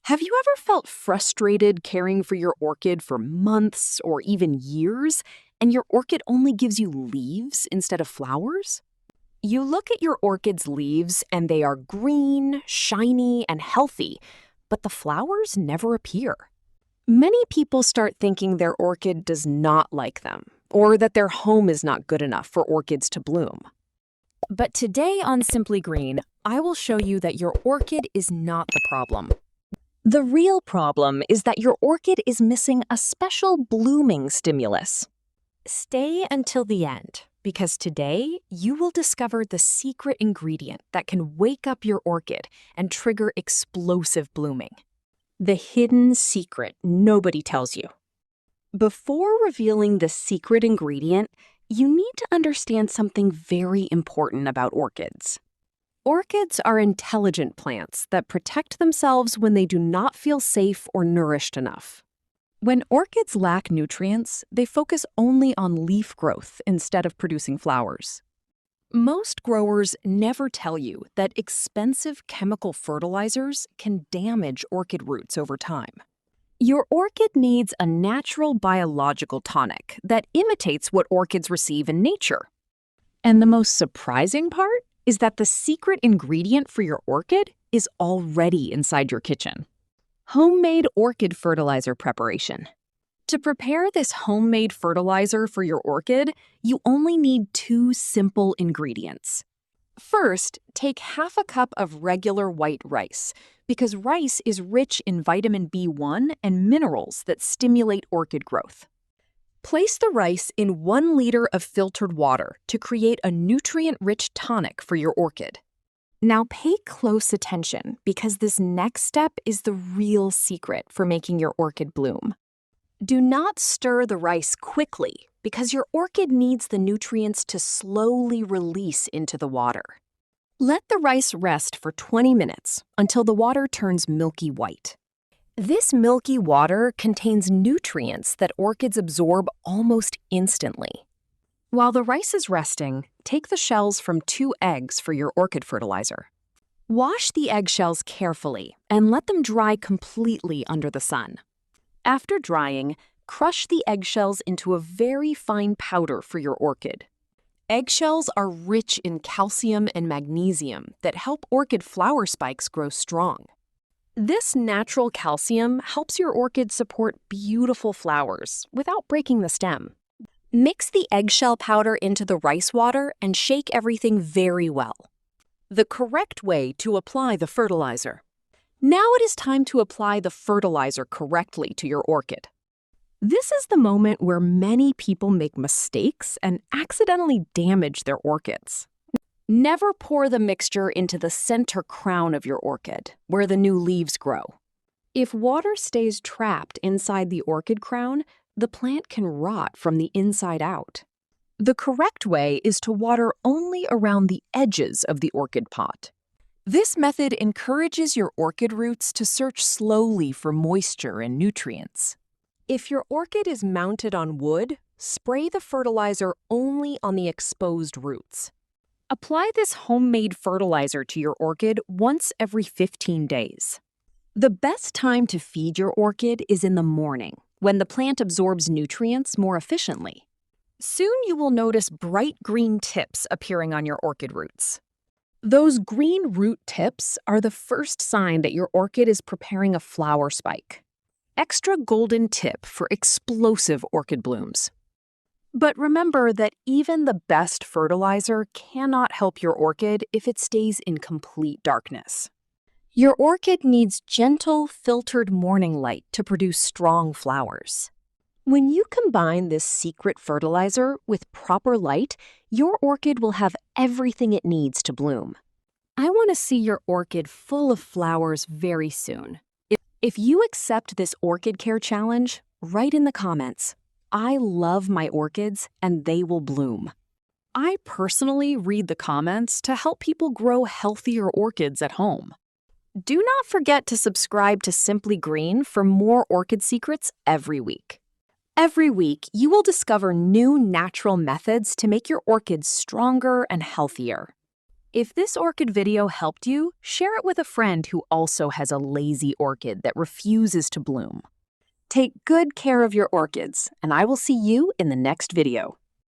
Have you ever felt frustrated caring for your orchid for months or even years, and your orchid only gives you leaves instead of flowers? You look at your orchid's leaves and they are green, shiny, and healthy, but the flowers never appear. Many people start thinking their orchid does not like them, or that their home is not good enough for orchids to bloom. But today on Simply Green, I will show you that your orchid is not the problem. The real problem is that your orchid is missing a special blooming stimulus. Stay until the end, because today you will discover the secret ingredient that can wake up your orchid and trigger explosive blooming. The hidden secret nobody tells you. Before revealing the secret ingredient, you need to understand something very important about orchids. Orchids are intelligent plants that protect themselves when they do not feel safe or nourished enough. When orchids lack nutrients, they focus only on leaf growth instead of producing flowers. Most growers never tell you that expensive chemical fertilizers can damage orchid roots over time. Your orchid needs a natural biological tonic that imitates what orchids receive in nature. And the most surprising part is that the secret ingredient for your orchid is already inside your kitchen. Homemade orchid fertilizer preparation. To prepare this homemade fertilizer for your orchid, you only need 2 simple ingredients. First, take half a cup of regular white rice, because rice is rich in vitamin B1 and minerals that stimulate orchid growth. Place the rice in 1 liter of filtered water to create a nutrient-rich tonic for your orchid. Now pay close attention, because this next step is the real secret for making your orchid bloom. Do not stir the rice quickly, because your orchid needs the nutrients to slowly release into the water. Let the rice rest for 20 minutes until the water turns milky white. This milky water contains nutrients that orchids absorb almost instantly. While the rice is resting, take the shells from 2 eggs for your orchid fertilizer. Wash the eggshells carefully and let them dry completely under the sun. After drying, crush the eggshells into a very fine powder for your orchid. Eggshells are rich in calcium and magnesium that help orchid flower spikes grow strong. This natural calcium helps your orchid support beautiful flowers without breaking the stem. Mix the eggshell powder into the rice water and shake everything very well. The correct way to apply the fertilizer. Now it is time to apply the fertilizer correctly to your orchid. This is the moment where many people make mistakes and accidentally damage their orchids. Never pour the mixture into the center crown of your orchid, where the new leaves grow. If water stays trapped inside the orchid crown, the plant can rot from the inside out. The correct way is to water only around the edges of the orchid pot. This method encourages your orchid roots to search slowly for moisture and nutrients. If your orchid is mounted on wood, spray the fertilizer only on the exposed roots. Apply this homemade fertilizer to your orchid once every 15 days. The best time to feed your orchid is in the morning, when the plant absorbs nutrients more efficiently. Soon you will notice bright green tips appearing on your orchid roots. Those green root tips are the first sign that your orchid is preparing a flower spike. Extra golden tip for explosive orchid blooms. But remember that even the best fertilizer cannot help your orchid if it stays in complete darkness. Your orchid needs gentle, filtered morning light to produce strong flowers. When you combine this secret fertilizer with proper light, your orchid will have everything it needs to bloom. I want to see your orchid full of flowers very soon. If you accept this orchid care challenge, write in the comments, "I love my orchids and they will bloom." I personally read the comments to help people grow healthier orchids at home. Do not forget to subscribe to Simply Green for more orchid secrets every week. Every week, you will discover new natural methods to make your orchids stronger and healthier. If this orchid video helped you, share it with a friend who also has a lazy orchid that refuses to bloom. Take good care of your orchids, and I will see you in the next video.